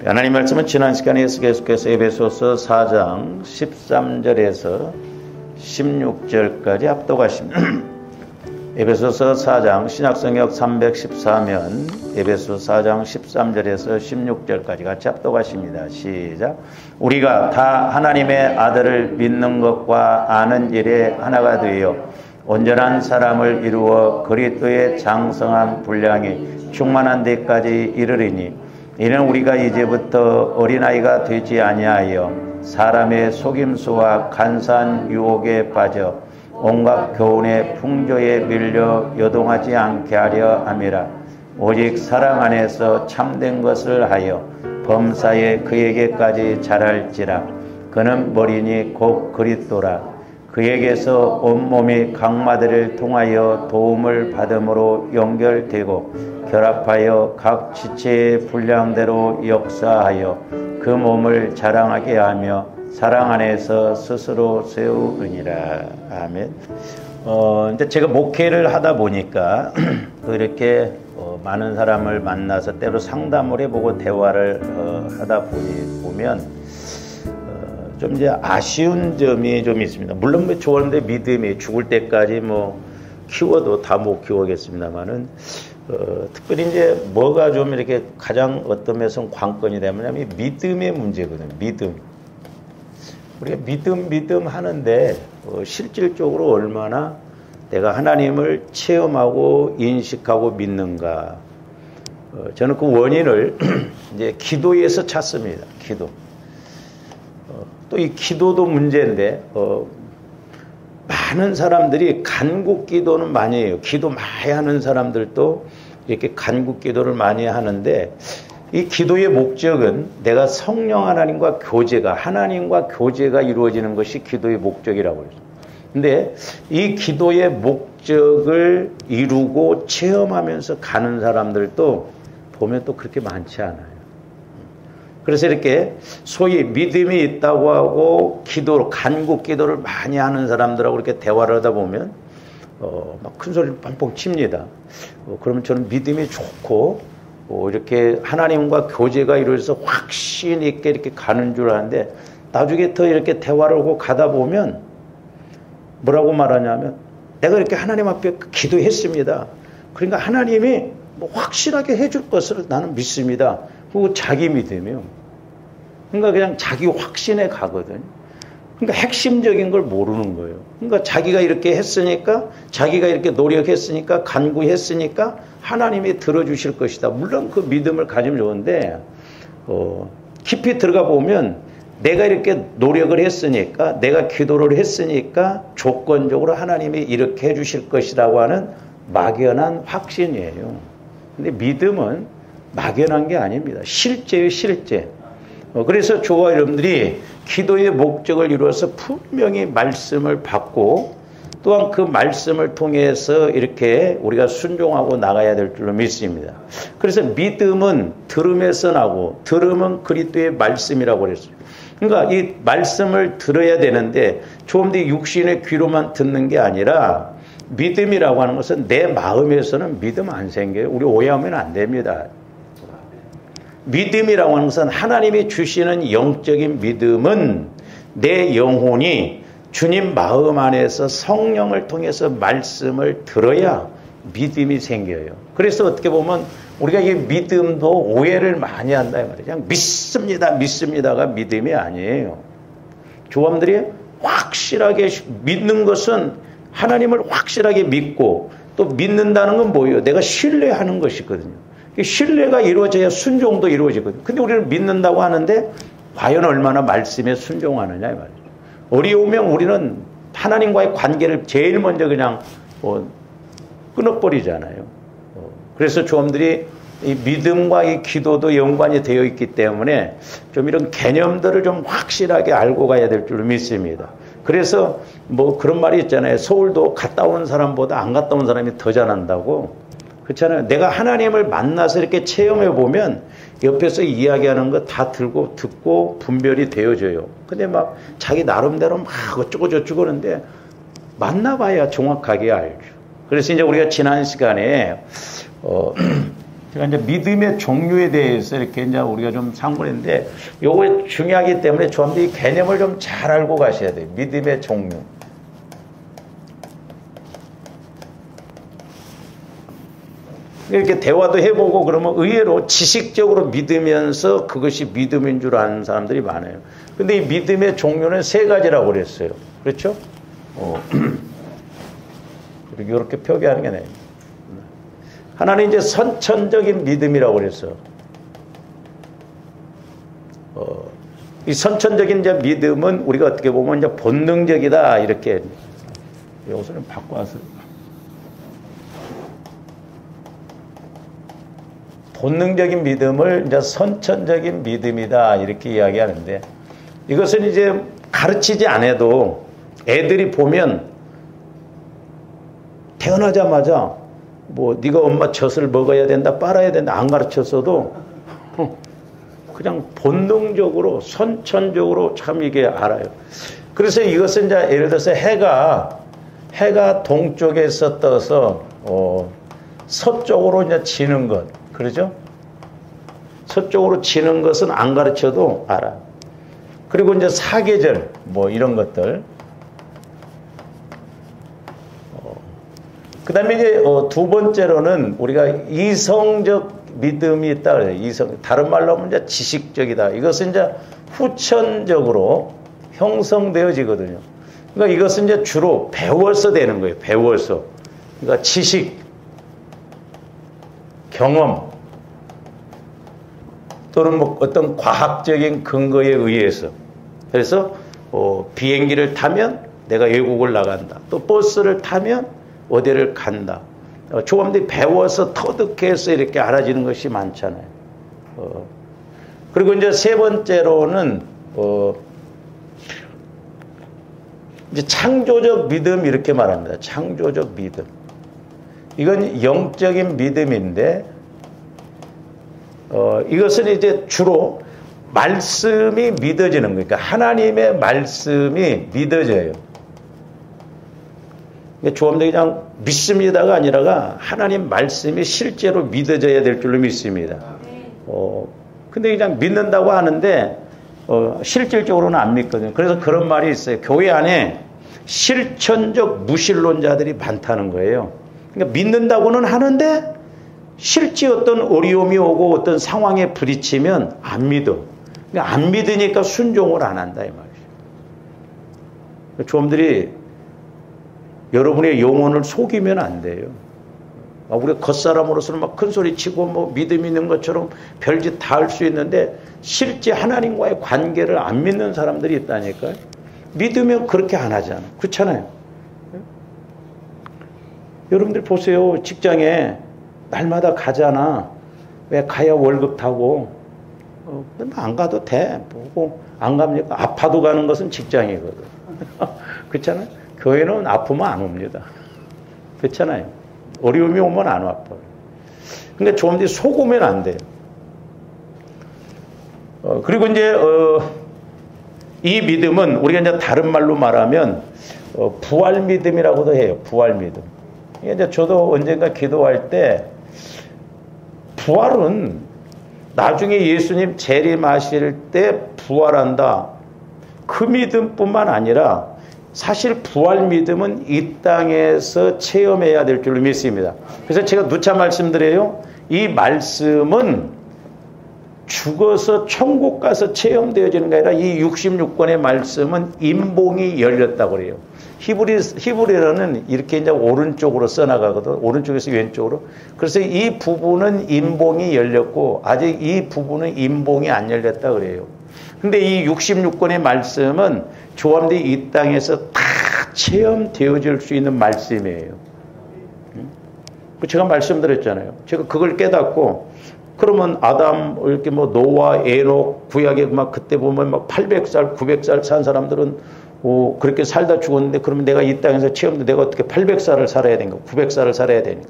하나님 말씀은 지난 시간에서 계속해서 에베소서 4장 13절에서 16절까지 합독하십니다. 에베소서 4장 신약성역 314면 에베소서 4장 13절에서 16절까지 같이 합독하십니다. 시작. 우리가 다 하나님의 아들을 믿는 것과 아는 일에 하나가 되어 온전한 사람을 이루어 그리스도의 장성한 분량이 충만한 데까지 이르리니 이는 우리가 이제부터 어린아이가 되지 아니하여 사람의 속임수와 간사한 유혹에 빠져 온갖 교훈의 풍조에 밀려 요동하지 않게 하려 함이라. 오직 사랑 안에서 참된 것을 하여 범사에 그에게까지 자랄지라. 그는 머리니 곧 그리스도라. 그에게서 온몸이 각마들을 통하여 도움을 받음으로 연결되고 결합하여 각 지체의 분량대로 역사하여 그 몸을 자랑하게 하며 사랑 안에서 스스로 세우느니라. 아멘. 이제 제가 목회를 하다 보니까 이렇게 많은 사람을 만나서 때로 상담을 해보고 대화를 하다 보면 좀 이제 아쉬운 점이 좀 있습니다. 물론 뭐 좋아하는데 믿음이 죽을 때까지 뭐 키워도 다 못 키우겠습니다만은 특별히 이제 뭐가 좀 이렇게 가장 어떤 면에서 관건이 되냐면 믿음의 문제거든요. 믿음. 우리가 믿음 하는데 실질적으로 얼마나 내가 하나님을 체험하고 인식하고 믿는가. 저는 그 원인을 이제 기도에서 찾습니다. 기도. 또 이 기도도 문제인데 많은 사람들이 간국 기도는 많이 해요. 기도 많이 하는 사람들도 이렇게 간국 기도를 많이 하는데 이 기도의 목적은 내가 성령 하나님과 교제가 이루어지는 것이 기도의 목적이라고 해요. 근데 이 기도의 목적을 이루고 체험하면서 가는 사람들도 보면 또 그렇게 많지 않아요. 그래서 이렇게 소위 믿음이 있다고 하고 간국 기도를 많이 하는 사람들하고 이렇게 대화를 하다 보면 막 큰 소리를 뻥뻥 칩니다. 그러면 저는 믿음이 좋고 이렇게 하나님과 교제가 이루어져서 확신 있게 이렇게 가는 줄 아는데 나중에 더 이렇게 대화를 하고 가다 보면 뭐라고 말하냐면 내가 이렇게 하나님 앞에 기도했습니다. 그러니까 하나님이 뭐 확실하게 해줄 것을 나는 믿습니다. 그리고 자기 믿음이요. 그러니까 그냥 자기 확신에 가거든요. 그러니까 핵심적인 걸 모르는 거예요. 그러니까 자기가 이렇게 했으니까, 자기가 이렇게 노력했으니까, 간구했으니까 하나님이 들어주실 것이다. 물론 그 믿음을 가지면 좋은데 깊이 들어가 보면 내가 이렇게 노력을 했으니까, 내가 기도를 했으니까 조건적으로 하나님이 이렇게 해주실 것이라고 하는 막연한 확신이에요. 근데 믿음은 막연한 게 아닙니다. 실제예요, 실제. 그래서 저와 여러분들이 기도의 목적을 이루어서 분명히 말씀을 받고 또한 그 말씀을 통해서 이렇게 우리가 순종하고 나가야 될 줄로 믿습니다. 그래서 믿음은 들음에서 나고 들음은 그리스도의 말씀이라고 그랬어요. 그러니까 이 말씀을 들어야 되는데 좀 더 육신의 귀로만 듣는 게 아니라 믿음이라고 하는 것은 내 마음에서는 믿음 안 생겨요. 우리 오해하면 안 됩니다. 믿음이라고 하는 것은 하나님이 주시는 영적인 믿음은 내 영혼이 주님 마음 안에서 성령을 통해서 말씀을 들어야 믿음이 생겨요. 그래서 어떻게 보면 우리가 이 믿음도 오해를 많이 한다 말이에요. 그냥 믿습니다가 믿음이 아니에요. 조함들이 확실하게 믿는 것은 하나님을 확실하게 믿고 또 믿는다는 건 뭐예요? 내가 신뢰하는 것이거든요. 신뢰가 이루어져야 순종도 이루어지거든요. 근데 우리는 믿는다고 하는데 과연 얼마나 말씀에 순종하느냐 이 말이에요. 어려우면 우리는 하나님과의 관계를 제일 먼저 그냥 끊어버리잖아요. 그래서 조함들이 이 믿음과 이 기도도 연관이 되어 있기 때문에 좀 이런 개념들을 좀 확실하게 알고 가야 될 줄 믿습니다. 그래서 뭐 그런 말이 있잖아요. 서울도 갔다 온 사람보다 안 갔다 온 사람이 더 잘한다고. 그렇잖아요. 내가 하나님을 만나서 이렇게 체험해 보면 옆에서 이야기하는 거 다 듣고 분별이 되어져요. 근데 막 자기 나름대로 막 어쩌고 저쩌고 하는데 만나봐야 정확하게 알죠. 그래서 이제 우리가 지난 시간에 제가 이제 믿음의 종류에 대해서 이렇게 이제 우리가 좀 상고했는데, 요거 중요하기 때문에 좀 이 개념을 좀 잘 알고 가셔야 돼요. 믿음의 종류. 이렇게 대화도 해보고 그러면 의외로 지식적으로 믿으면서 그것이 믿음인 줄 아는 사람들이 많아요. 근데 이 믿음의 종류는 세 가지라고 그랬어요. 그렇죠? 이렇게 표기하는 게 나아요. 하나는 이제 선천적인 믿음이라고 그랬어. 이 선천적인 이제 믿음은 우리가 어떻게 보면 이제 본능적이다 이렇게 요소를 바꿔서 본능적인 믿음을 이제 선천적인 믿음이다 이렇게 이야기하는데, 이것은 이제 가르치지 않아도 애들이 보면 태어나자마자 뭐 네가 엄마 젖을 먹어야 된다, 빨아야 된다 안 가르쳤어도 그냥 본능적으로 선천적으로 참 이게 알아요. 그래서 이것은 이제 예를 들어서 해가 동쪽에서 떠서 서쪽으로 이제 지는 것, 그러죠? 서쪽으로 지는 것은 안 가르쳐도 알아. 그리고 이제 사계절 뭐 이런 것들. 그 다음에 이제 두 번째로는 우리가 이성적 믿음이 있다 그래요. 다른 말로 하면 이제 지식적이다. 이것은 이제 후천적으로 형성되어지거든요. 그러니까 이것은 이제 주로 배워서 되는 거예요. 배워서. 그러니까 지식, 경험, 또는 뭐 어떤 과학적인 근거에 의해서. 그래서 비행기를 타면 내가 외국을 나간다. 또 버스를 타면 어디를 간다. 조금더 배워서 터득해서 이렇게 알아지는 것이 많잖아요. 그리고 이제 세 번째로는 이제 창조적 믿음 이렇게 말합니다. 창조적 믿음. 이건 영적인 믿음인데, 이것은 이제 주로 말씀이 믿어지는 거예요. 그러니까 하나님의 말씀이 믿어져요. 조금 더 그냥 믿습니다가 아니라가 하나님 말씀이 실제로 믿어져야 될 줄로 믿습니다. 근데 그냥 믿는다고 하는데, 실질적으로는 안 믿거든요. 그래서 그런 말이 있어요. 교회 안에 실천적 무신론자들이 많다는 거예요. 그러니까 믿는다고는 하는데, 실제 어떤 어려움이 오고 어떤 상황에 부딪히면 안 믿어. 그러니까 안 믿으니까 순종을 안 한다, 이 말이죠. 조금들이 여러분의 영혼을 속이면 안 돼요. 우리가 겉사람으로서는 막 큰 소리 치고 뭐 믿음 있는 것처럼 별짓 다 할 수 있는데, 실제 하나님과의 관계를 안 믿는 사람들이 있다니까요. 믿으면 그렇게 안 하잖아. 그렇잖아요. 여러분들 보세요. 직장에 날마다 가잖아. 왜 가야 월급 타고. 안 가도 돼. 보고 안 갑니까? 아파도 가는 것은 직장이거든. 그렇잖아요. 교회는 아프면 안 옵니다. 그렇잖아요. 어려움이 오면 안 아파요. 그러니까 좀 더 속으면 안 돼요. 그리고 이제 이 믿음은 우리가 이제 다른 말로 말하면 부활 믿음이라고도 해요. 부활 믿음. 이제 저도 언젠가 기도할 때 부활은 나중에 예수님 재림하실 때 부활한다. 그 믿음뿐만 아니라 사실 부활 믿음은 이 땅에서 체험해야 될 줄로 믿습니다. 그래서 제가 누차 말씀드려요. 이 말씀은 죽어서 천국 가서 체험되어지는 게 아니라 이 66권의 말씀은 임봉이 열렸다고 그래요. 히브리어는 이렇게 이제 오른쪽으로 써나가거든. 오른쪽에서 왼쪽으로. 그래서 이 부분은 임봉이 열렸고 아직 이 부분은 임봉이 안 열렸다 그래요. 근데 이 66권의 말씀은 조함들이 이 땅에서 다 체험되어질 수 있는 말씀이에요. 제가 말씀드렸잖아요. 제가 그걸 깨닫고, 그러면 아담, 이렇게 뭐 노아, 에녹, 구약에 막 그때 보면 막 800살, 900살 산 사람들은 그렇게 살다 죽었는데, 그러면 내가 이 땅에서 체험도 내가 어떻게 800살을 살아야 되는가, 900살을 살아야 되는가.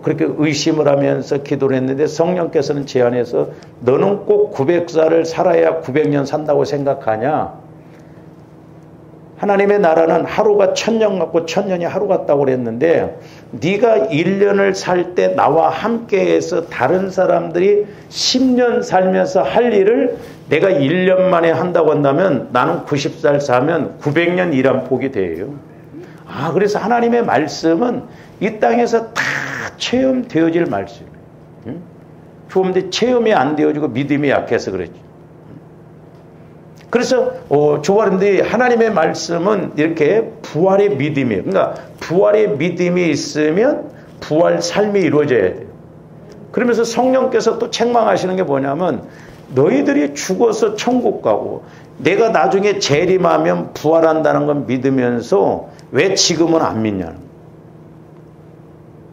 그렇게 의심을 하면서 기도를 했는데 성령께서는 제안해서 너는 꼭 900살을 살아야 900년 산다고 생각하냐? 하나님의 나라는 하루가 1000년 같고 1000년이 하루 같다고 그랬는데 네가 1년을 살 때 나와 함께해서 다른 사람들이 10년 살면서 할 일을 내가 1년 만에 한다고 한다면 나는 90살 사면 900년 일한 복이 돼요. 그래서 하나님의 말씀은 이 땅에서 다 체험되어질 말씀이에요. 좋은데 체험이 안 되어지고 믿음이 약해서 그랬죠. 그래서 조바른데 하나님의 말씀은 이렇게 부활의 믿음이에요. 그러니까 부활의 믿음이 있으면 부활 삶이 이루어져야 돼요. 그러면서 성령께서 또 책망하시는 게 뭐냐면 너희들이 죽어서 천국 가고 내가 나중에 재림하면 부활한다는 건 믿으면서 왜 지금은 안 믿냐는 거예요.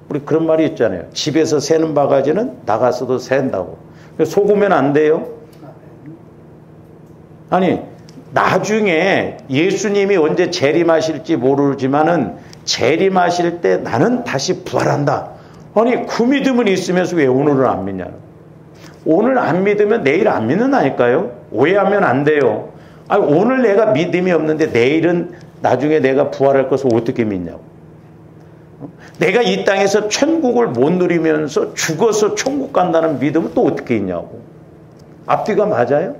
우리 그런 말이 있잖아요. 집에서 새는 바가지는 나가서도 샌다고. 속으면 안 돼요. 아니 나중에 예수님이 언제 재림하실지 모르지만은 재림하실 때 나는 다시 부활한다. 아니 그 믿음은 있으면서 왜 오늘은 안 믿냐는. 오늘 안 믿으면 내일 안 믿는다니까요. 오해하면 안 돼요. 아니 오늘 내가 믿음이 없는데 내일은 나중에 내가 부활할 것을 어떻게 믿냐고. 내가 이 땅에서 천국을 못 누리면서 죽어서 천국 간다는 믿음은 또 어떻게 있냐고. 앞뒤가 맞아요?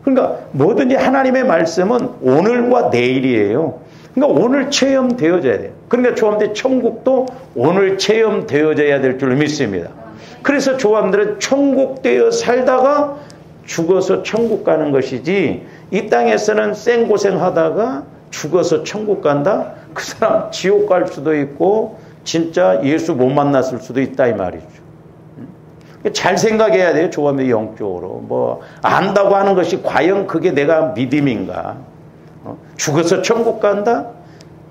그러니까 뭐든지 하나님의 말씀은 오늘과 내일이에요. 그러니까 오늘 체험되어져야 돼요. 그러니까 조함대 천국도 오늘 체험되어져야 될 줄 믿습니다. 그래서 조함들은 천국되어 살다가 죽어서 천국 가는 것이지 이 땅에서는 생고생하다가 죽어서 천국 간다? 그 사람 지옥 갈 수도 있고 진짜 예수 못 만났을 수도 있다 이 말이죠. 잘 생각해야 돼요. 조함의 영적으로. 뭐 안다고 하는 것이 과연 그게 내가 믿음인가? 죽어서 천국 간다?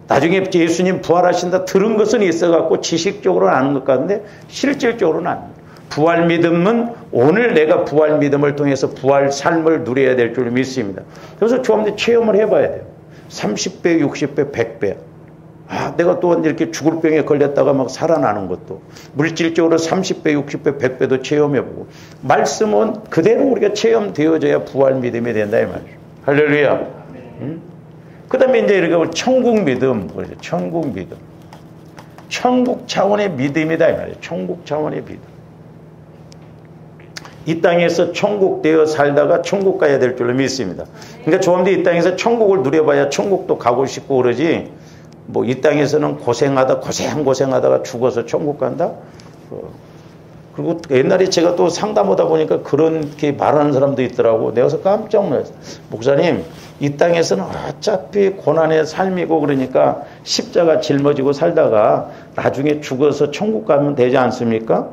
나중에 예수님 부활하신다? 들은 것은 있어갖고 지식적으로는 아는 것 같은데 실질적으로는 안. 부활 믿음은 오늘 내가 부활 믿음을 통해서 부활 삶을 누려야 될 줄 믿습니다. 그래서 조함들 체험을 해봐야 돼요. 30배, 60배, 100배. 내가 또 이렇게 죽을 병에 걸렸다가 막 살아나는 것도 물질적으로 30배, 60배, 100배도 체험해보고 말씀은 그대로 우리가 체험되어져야 부활 믿음이 된다 이 말이죠. 할렐루야. 그 다음에 이제 이렇게 천국 믿음, 그렇죠. 천국 믿음. 천국 차원의 믿음이다 이 말이에요. 천국 차원의 믿음. 이 땅에서 천국 되어 살다가 천국 가야 될 줄로 믿습니다. 그러니까 조함도 이 땅에서 천국을 누려봐야 천국도 가고 싶고 그러지 뭐 이 땅에서는 고생하다가 죽어서 천국 간다? 그리고 옛날에 제가 또 상담하다 보니까 그렇게 말하는 사람도 있더라고. 내가 그래서 깜짝 놀랐어요. 목사님, 이 땅에서는 어차피 고난의 삶이고 그러니까 십자가 짊어지고 살다가 나중에 죽어서 천국 가면 되지 않습니까?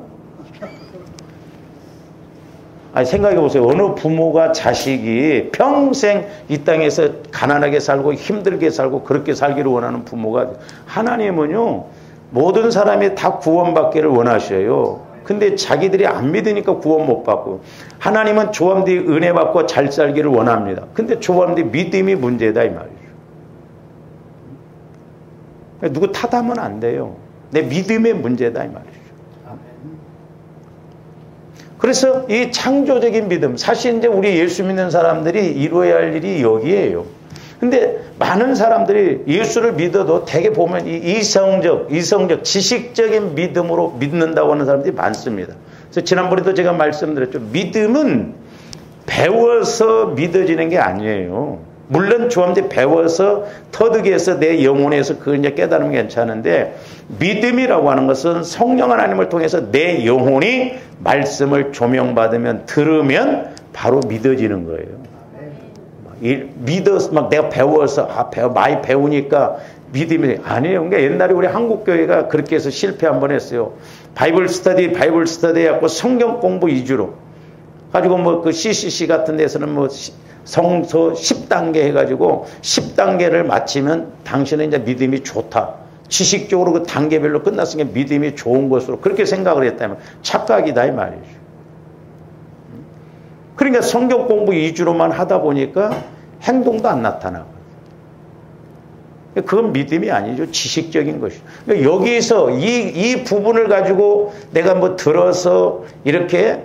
아니 생각해 보세요. 어느 부모가 자식이 평생 이 땅에서 가난하게 살고 힘들게 살고 그렇게 살기를 원하는 부모가 하나님은요 모든 사람이 다 구원받기를 원하셔요. 근데 자기들이 안 믿으니까 구원 못 받고 하나님은 조함들이 은혜 받고 잘 살기를 원합니다. 근데 조함들이 믿음이 문제다 이 말이죠. 누구 탓하면 안 돼요. 내 믿음의 문제다 이 말이죠. 그래서 이 창조적인 믿음, 사실 이제 우리 예수 믿는 사람들이 이루어야 할 일이 여기에요. 근데 많은 사람들이 예수를 믿어도 대개 보면 이 이성적, 지식적인 믿음으로 믿는다고 하는 사람들이 많습니다. 그래서 지난번에도 제가 말씀드렸죠. 믿음은 배워서 믿어지는 게 아니에요. 물론 조함대 배워서 터득이 해서 내 영혼에서 그걸 이제 깨달으면 괜찮은데 믿음이라고 하는 것은 성령 하나님을 통해서 내 영혼이 말씀을 조명받으면 들으면 바로 믿어지는 거예요. 믿어서 막 내가 배워서 많이 배우니까 믿음이 아니에요. 그러니까 옛날에 우리 한국교회가 그렇게 해서 실패 한번 했어요. 바이블 스터디 해갖고 성경 공부 위주로 가지고 뭐 그 CCC 같은 데서는 뭐 성서 10단계 해가지고 10단계를 마치면 당신은 이제 믿음이 좋다. 지식적으로 그 단계별로 끝났으니까 믿음이 좋은 것으로 그렇게 생각을 했다면 착각이다 이 말이죠. 그러니까 성경 공부 위주로만 하다 보니까 행동도 안 나타나고. 그건 믿음이 아니죠. 지식적인 것이죠. 그러니까 여기서 이 부분을 가지고 내가 뭐 들어서 이렇게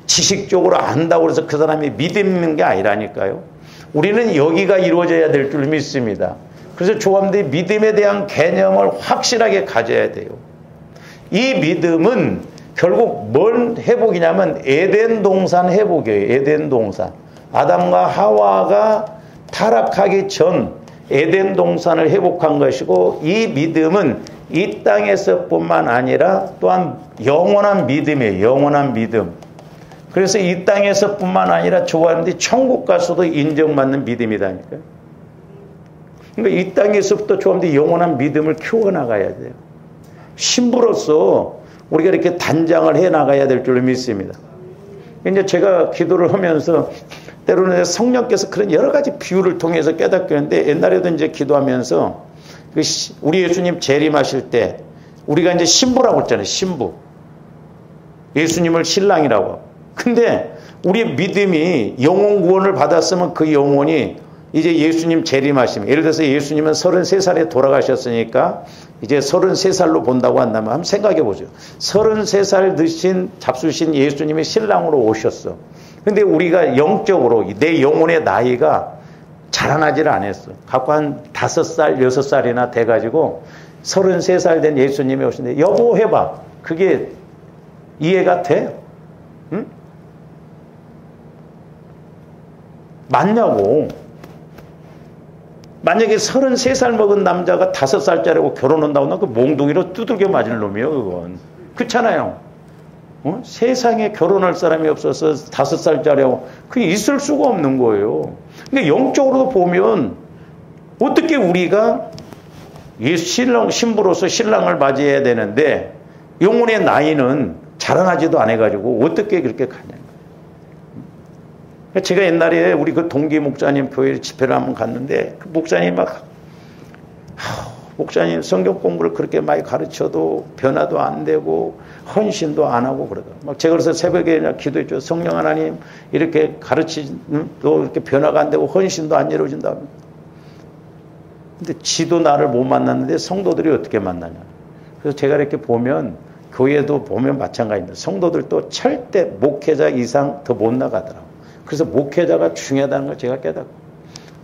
지식적으로 안다고 해서 그 사람이 믿음 있는 게 아니라니까요. 우리는 여기가 이루어져야 될 줄 믿습니다. 그래서 조합들이 믿음에 대한 개념을 확실하게 가져야 돼요. 이 믿음은 결국 뭔 회복이냐면 에덴 동산 회복이에요. 에덴 동산. 아담과 하와가 타락하기 전 에덴 동산을 회복한 것이고, 이 믿음은 이 땅에서뿐만 아니라 또한 영원한 믿음이에요. 영원한 믿음. 그래서 이 땅에서뿐만 아니라 조합들이 천국 가서도 인정받는 믿음이다니까요. 그러니까 이 땅에서부터 조합들이 영원한 믿음을 키워나가야 돼요. 신부로서 우리가 이렇게 단장을 해나가야 될 줄로 믿습니다. 이제 제가 기도를 하면서 때로는 성령께서 그런 여러 가지 비유를 통해서 깨닫게 하는데, 옛날에도 이제 기도하면서 우리 예수님 재림하실 때 우리가 이제 신부라고 했잖아요. 신부. 예수님을 신랑이라고. 근데 우리의 믿음이 영혼 구원을 받았으면 그 영혼이 이제 예수님 재림하시면, 예를 들어서 예수님은 33살에 돌아가셨으니까 이제 33살로 본다고 한다면 한번 생각해 보죠. 33살 드신 잡수신 예수님이 신랑으로 오셨어. 근데 우리가 영적으로 내 영혼의 나이가 자라나지를 않았어. 갖고 한 5살, 6살이나 돼가지고 33살 된 예수님이 오신데, 여보 해봐. 그게 이해가 돼? 응? 맞냐고. 만약에 33살 먹은 남자가 5살짜리고 결혼한다고 하면 그 몽둥이로 두들겨 맞을 놈이에요, 그건. 그렇잖아요. 세상에 결혼할 사람이 없어서 5살짜리하고 그게 있을 수가 없는 거예요. 근데 영적으로 보면 어떻게 우리가 신랑, 신부로서 신랑을 맞이해야 되는데 영혼의 나이는 자라나지도 않아가지고 어떻게 그렇게 가냐. 제가 옛날에 우리 그 동기 목사님 교회 집회를 한번 갔는데, 그 목사님 목사님 성경 공부를 그렇게 많이 가르쳐도 변화도 안 되고 헌신도 안 하고 그러더라고요. 제가 그래서 새벽에 그냥 기도했죠. 성령 하나님 이렇게 가르치도 이렇게 변화가 안 되고 헌신도 안 이루어진다. 근데 지도 나를 못 만났는데 성도들이 어떻게 만나냐. 그래서 제가 이렇게 보면 교회도 보면 마찬가지입니다. 성도들도 절대 목회자 이상 더 못 나가더라고요. 그래서 목회자가 중요하다는 걸 제가 깨닫고,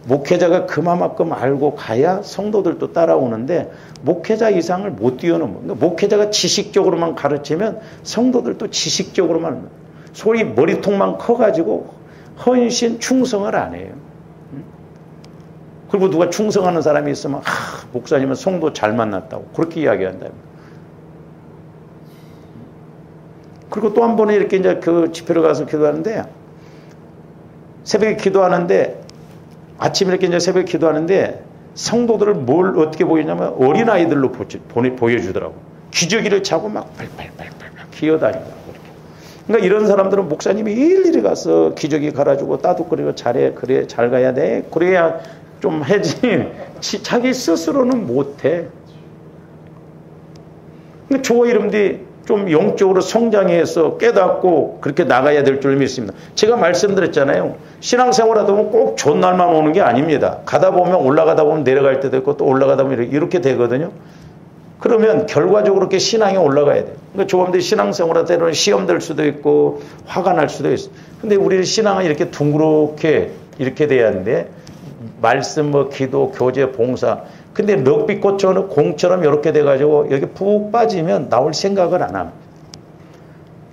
목회자가 그만큼 알고 가야 성도들도 따라오는데 목회자 이상을 못 뛰어넘어. 목회자가 지식적으로만 가르치면 성도들도 지식적으로만, 소리 머리통만 커가지고 헌신 충성을 안 해요. 그리고 누가 충성하는 사람이 있으면 목사님은 성도 잘 만났다고 그렇게 이야기한다. 그리고 또 한 번에 이렇게 이제 그 집회를 가서 기도하는데, 새벽에 기도하는데, 아침에 이렇게 이제 새벽에 기도하는데 성도들을 뭘 어떻게 보이냐면 어린아이들로 보여주더라고. 기저귀를 차고 막 발발발발 기어다니고 그렇게. 그러니까 이런 사람들은 목사님이 일일이 가서 기저귀 갈아주고 따뜻거리고 잘해, 그래, 잘 가야 돼, 그래야 좀 해지. 자기 스스로는 못해. 그러니까 저 이름들이 좀 영적으로 성장해서 깨닫고 그렇게 나가야 될 줄 믿습니다. 제가 말씀드렸잖아요. 신앙생활하다 보면 꼭 좋은 날만 오는 게 아닙니다. 가다 보면 올라가다 보면 내려갈 때도 있고 또 올라가다 보면 이렇게 되거든요. 그러면 결과적으로 그렇게 신앙이 올라가야 돼요. 그러니까 조금들 신앙생활하다 때로는 시험 될 수도 있고 화가 날 수도 있어요. 근데 우리의 신앙은 이렇게 둥그렇게 이렇게 돼야 하는데, 말씀, 기도, 교제, 봉사. 근데 럭비꽃처럼 공처럼 이렇게 돼가지고 여기 푹 빠지면 나올 생각을 안 합니다.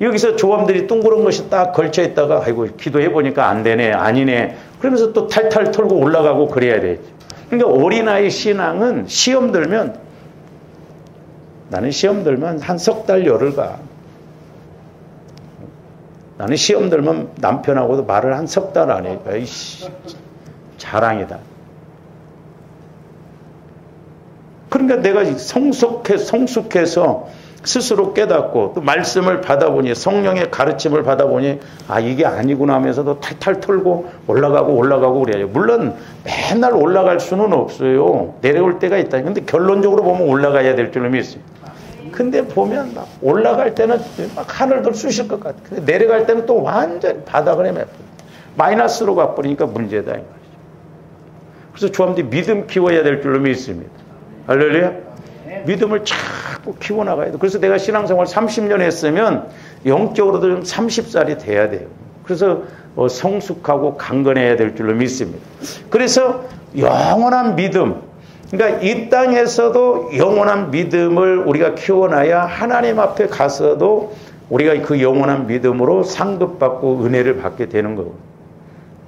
여기서 조함들이 둥그런 것이 딱 걸쳐 있다가 아이고 기도해보니까 안 되네, 아니네, 그러면서 또 탈탈 털고 올라가고 그래야 되죠. 그러니까 어린아이 신앙은 시험 들면, 나는 시험 들면 한 석 달 열흘 가. 나는 시험 들면 남편하고도 말을 한 석 달 안 해요. 이씨, 자랑이다. 그러니까 내가 성숙해서 스스로 깨닫고 또 말씀을 받아보니, 성령의 가르침을 받아보니 이게 아니구나 하면서도 탈탈 털고 올라가고 그래요. 물론 맨날 올라갈 수는 없어요. 내려올 때가 있다. 근데 결론적으로 보면 올라가야 될 줄로 믿습니다. 근데 보면 막 올라갈 때는 막 하늘도 쑤실 것 같아. 근데 내려갈 때는 또 완전히 바닥을 헤매요. 마이너스로 가버리니까 문제다, 이 말이죠. 그래서 조함들이 믿음 키워야 될 줄로 믿습니다. 할렐루야. 믿음을 자꾸 키워나가야 돼. 그래서 내가 신앙생활 30년 했으면 영적으로도 좀 30살이 돼야 돼요. 그래서 성숙하고 강건해야 될 줄로 믿습니다. 그래서 영원한 믿음, 그러니까 이 땅에서도 영원한 믿음을 우리가 키워놔야 하나님 앞에 가서도 우리가 그 영원한 믿음으로 상급받고 은혜를 받게 되는 거고.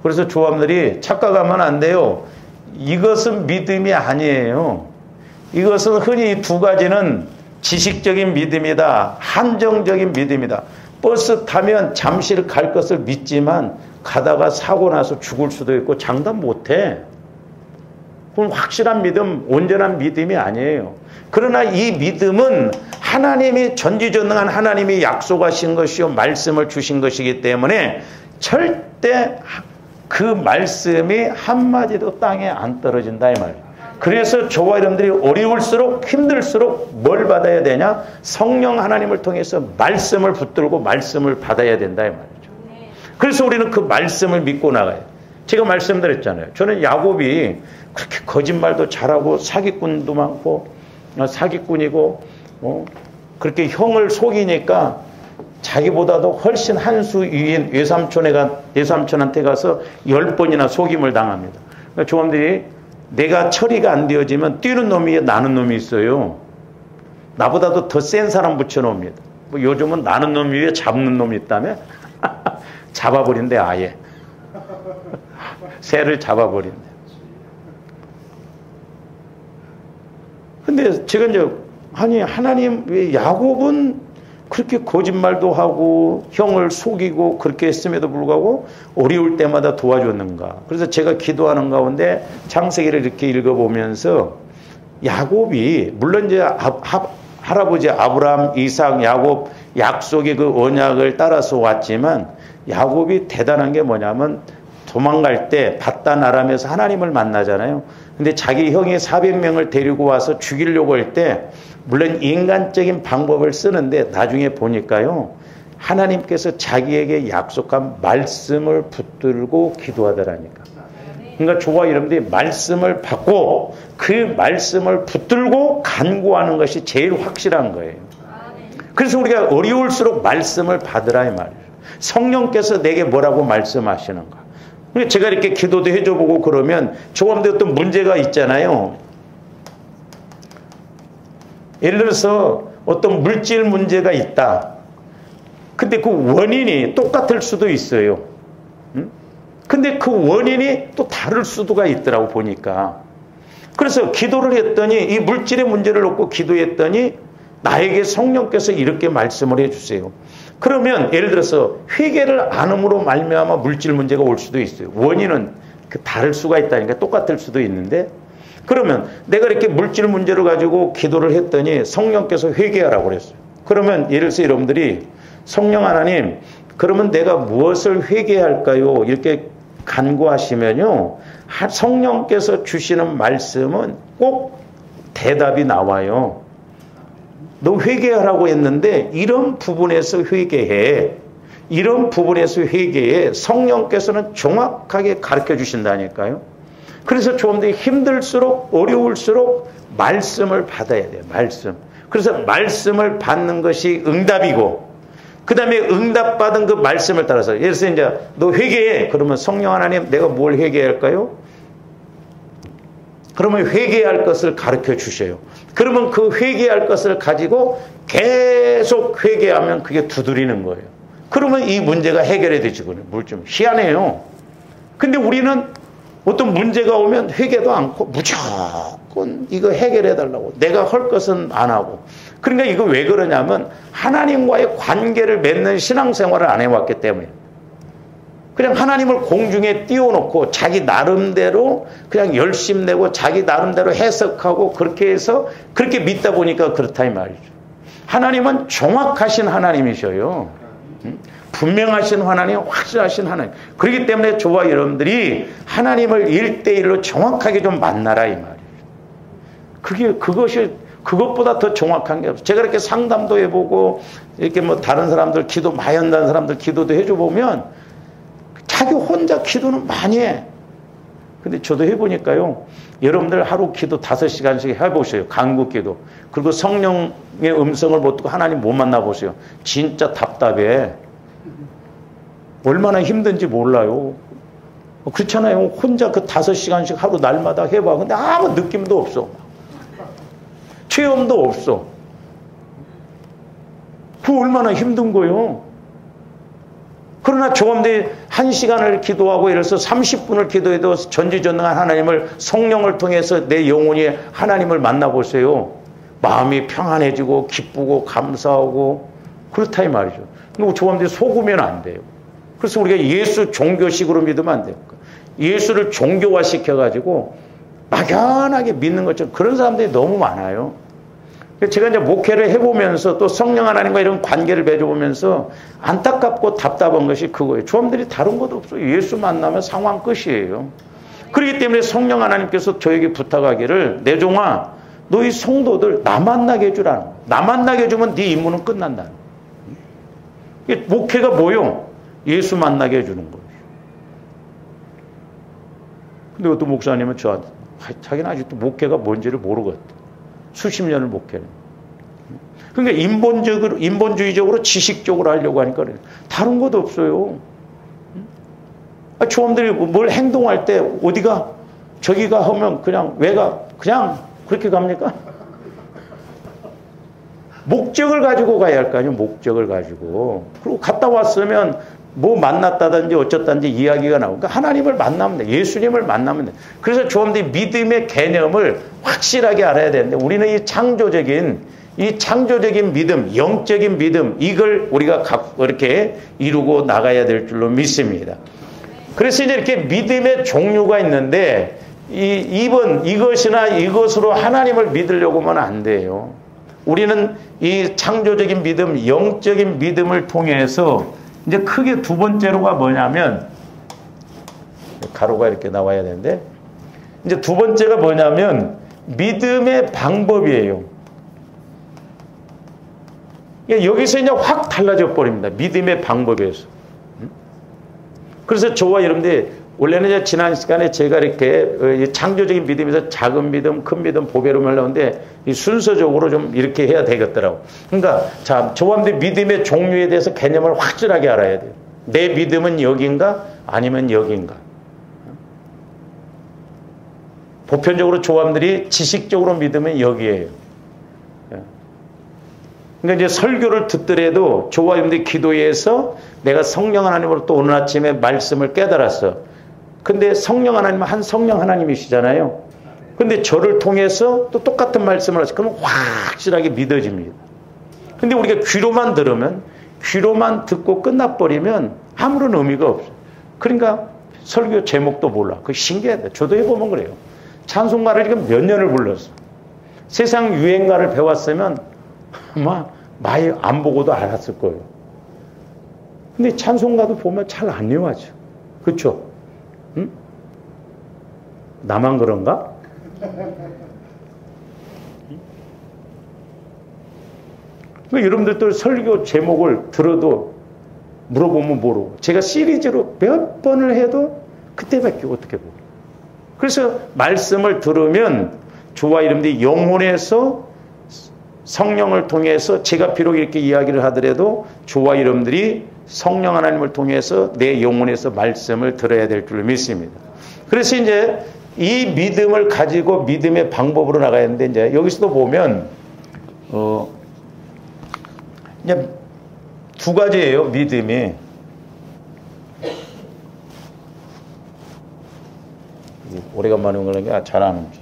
그래서 조합들이 착각하면 안 돼요. 이것은 믿음이 아니에요. 이것은 흔히 두 가지는 지식적인 믿음이다. 한정적인 믿음이다. 버스 타면 잠실 갈 것을 믿지만 가다가 사고 나서 죽을 수도 있고 장담 못해. 그건 확실한 믿음, 온전한 믿음이 아니에요. 그러나 이 믿음은 하나님이 전지전능한 하나님이 약속하신 것이요 말씀을 주신 것이기 때문에 절대 그 말씀이 한마디도 땅에 안 떨어진다 이 말이에요. 그래서 저와 여러분들이 어려울수록 힘들수록 뭘 받아야 되냐? 성령 하나님을 통해서 말씀을 붙들고 말씀을 받아야 된다 이 말이죠. 그래서 우리는 그 말씀을 믿고 나가요. 제가 말씀드렸잖아요. 저는 야곱이 그렇게 거짓말도 잘하고 사기꾼도 많고 사기꾼이고 그렇게 형을 속이니까 자기보다도 훨씬 한 수 위인 외삼촌한테 가서 10번이나 속임을 당합니다. 그러니까 조원들이 내가 처리가 안 되어지면 뛰는 놈이 나는 놈이 있어요. 나보다도 더 센 사람 붙여놓습니다. 뭐 요즘은 나는 놈 위에 잡는 놈이 있다며? 잡아버린대 아예. 새를 잡아버린대. 근데 제가 이제 아니 하나님 왜 야곱은 그렇게 거짓말도 하고 형을 속이고 그렇게 했음에도 불구하고 어려울 때마다 도와줬는가. 그래서 제가 기도하는 가운데 창세기를 이렇게 읽어보면서 야곱이 물론 이제 할아버지 아브라함, 이삭, 야곱 약속의 그 언약을 따라서 왔지만 야곱이 대단한 게 뭐냐면 도망갈 때 바단 아람에서 하나님을 만나잖아요. 근데 자기 형이 400명을 데리고 와서 죽이려고 할 때 물론 인간적인 방법을 쓰는데 나중에 보니까요. 하나님께서 자기에게 약속한 말씀을 붙들고 기도하더라니까. 그러니까 저와 여러분들이 말씀을 받고 그 말씀을 붙들고 간구하는 것이 제일 확실한 거예요. 그래서 우리가 어려울수록 말씀을 받으라 이 말이에요. 성령께서 내게 뭐라고 말씀하시는가. 제가 이렇게 기도도 해줘보고 그러면 조금도 어떤 문제가 있잖아요. 예를 들어서 어떤 물질 문제가 있다. 근데 그 원인이 똑같을 수도 있어요. 근데 그 원인이 또 다를 수도가 있더라고 보니까. 그래서 기도를 했더니 이 물질의 문제를 놓고 기도했더니 나에게 성령께서 이렇게 말씀을 해주세요. 그러면 예를 들어서 회개를 안 함으로 말미암아 물질 문제가 올 수도 있어요. 원인은 다를 수가 있다니까. 똑같을 수도 있는데 그러면 내가 이렇게 물질 문제를 가지고 기도를 했더니 성령께서 회개하라고 그랬어요. 그러면 예를 들어서 여러분들이 성령 하나님 그러면 내가 무엇을 회개할까요? 이렇게 간구하시면요. 성령께서 주시는 말씀은 꼭 대답이 나와요. 너 회개하라고 했는데 이런 부분에서 회개해. 이런 부분에서 회개해. 성령께서는 정확하게 가르쳐 주신다니까요. 그래서 좀 더 힘들수록 어려울수록 말씀을 받아야 돼요. 말씀. 그래서 말씀을 받는 것이 응답이고 그 다음에 응답받은 그 말씀을 따라서 예를 들어서 이제 너 회개해. 그러면 성령 하나님 내가 뭘 회개할까요? 그러면 회개할 것을 가르쳐 주셔요. 그러면 그 회개할 것을 가지고 계속 회개하면 그게 두드리는 거예요. 그러면 이 문제가 해결이 되지거든요. 뭘 좀 희한해요. 근데 우리는 어떤 문제가 오면 회개도 않고 무조건 이거 해결해달라고 내가 할 것은 안 하고. 그러니까 이거 왜 그러냐면 하나님과의 관계를 맺는 신앙생활을 안 해왔기 때문에 그냥 하나님을 공중에 띄워놓고 자기 나름대로 그냥 열심 내고 자기 나름대로 해석하고 그렇게 해서 그렇게 믿다 보니까 그렇다 이 말이죠. 하나님은 정확하신 하나님이셔요. 분명하신 하나님, 확실하신 하나님. 그렇기 때문에 저와 여러분들이 하나님을 1대1로 정확하게 좀 만나라 이 말이에요. 그것이 그것보다 더 정확한 게 없어요. 제가 이렇게 상담도 해보고 이렇게 뭐 다른 사람들 기도 많이 한다는 사람들 기도도 해줘보면 자기 혼자 기도는 많이 해. 근데 저도 해보니까요. 여러분들 하루 기도 5시간씩 해보세요. 간구 기도. 그리고 성령의 음성을 못 듣고 하나님 못 만나보세요. 진짜 답답해. 얼마나 힘든지 몰라요. 그렇잖아요. 혼자 그 5시간씩 하루 날마다 해봐. 근데 아무 느낌도 없어. 체험도 없어. 그 얼마나 힘든 거요. 그러나 조금더 1시간을 기도하고 이래서 30분을 기도해도 전지전능한 하나님을 성령을 통해서 내 영혼이 하나님을 만나보세요. 마음이 평안해지고 기쁘고 감사하고 그렇다 이 말이죠. 근데 조금더 속으면 안 돼요. 그래서 우리가 예수 종교식으로 믿으면 안 돼요. 예수를 종교화시켜가지고 막연하게 믿는 것처럼 그런 사람들이 너무 많아요. 제가 이제 목회를 해보면서 또 성령 하나님과 이런 관계를 맺어보면서 안타깝고 답답한 것이 그거예요. 조함들이 다른 것도 없어요. 예수 만나면 상황 끝이에요. 그렇기 때문에 성령 하나님께서 저에게 부탁하기를 내 종아 너희 성도들 나 만나게 해주라는 거예요. 나 만나게 해주면 네 임무는 끝난다는 거예요. 목회가 뭐요? 예수 만나게 해주는 거예요. 근데 어떤 목사님은 저한테 자기는 아직도 목회가 뭔지를 모르거든. 수십 년을 목회를. 그러니까 인본주의적으로 지식적으로 하려고 하니까 그래요. 다른 것도 없어요. 조함들이 뭘 행동할 때 어디가 저기가 하면 그냥 왜가 그냥 그렇게 갑니까? 목적을 가지고 가야 할 거 아니에요. 목적을 가지고. 그리고 갔다 왔으면 뭐 만났다든지 어쩌다든지 이야기가 나오고 그러니까 하나님을 만나면 돼. 예수님을 만나면 돼. 그래서 조금더 믿음의 개념을 확실하게 알아야 되는데 우리는 이 창조적인 믿음, 영적인 믿음 이걸 우리가 이렇게 이루고 나가야 될 줄로 믿습니다. 그래서 이제 이렇게 믿음의 종류가 있는데 이것이나 이것으로 하나님을 믿으려고 하면 안 돼요. 우리는 이 창조적인 믿음, 영적인 믿음을 통해서 이제 크게 두 번째로가 뭐냐면 가로가 이렇게 나와야 되는데 이제 두 번째가 뭐냐면 믿음의 방법이에요. 여기서 이제 확 달라져 버립니다. 믿음의 방법에서. 그래서 저와 여러분들이 원래는 이제 지난 시간에 제가 이렇게 창조적인 믿음에서 작은 믿음, 큰 믿음, 보배로움을 하려는데 이 순서적으로 좀 이렇게 해야 되겠더라고. 그러니까 자, 저와 여러분들 믿음의 종류에 대해서 개념을 확실하게 알아야 돼요. 내 믿음은 여긴가? 아니면 여긴가? 보편적으로 저와 여러분들이 지식적으로 믿으면 여기에요. 그러니까 이제 설교를 듣더라도 저와 여러분들이 기도해서 내가 성령 하나님으로 또 오늘 아침에 말씀을 깨달았어. 근데 성령 하나님은 한 성령 하나님이시잖아요. 근데 저를 통해서 또 똑같은 말씀을 하시고 그러면 확실하게 믿어집니다. 근데 우리가 귀로만 들으면 귀로만 듣고 끝나버리면 아무런 의미가 없어요. 그러니까 설교 제목도 몰라. 그거 신기하다. 저도 해보면 그래요. 찬송가를 지금 몇 년을 불렀어. 세상 유행가를 배웠으면 아마 많이 안 보고도 알았을 거예요. 근데 찬송가도 보면 잘 안 외워져. 그렇죠? 응? 나만 그런가? 여러분들도 설교 제목을 들어도 물어보면 모르고 제가 시리즈로 몇 번을 해도 그때밖에 어떻게 보고 그래서 말씀을 들으면 저와 여러분들이 영혼에서 성령을 통해서 제가 비록 이렇게 이야기를 하더라도 저와 여러분들이 성령 하나님을 통해서 내 영혼에서 말씀을 들어야 될 줄 믿습니다. 그래서 이제 이 믿음을 가지고 믿음의 방법으로 나가야 하는데 이제 여기서도 보면 이제 두 가지예요. 믿음이 오래간만에 온 거는 잘 아는지.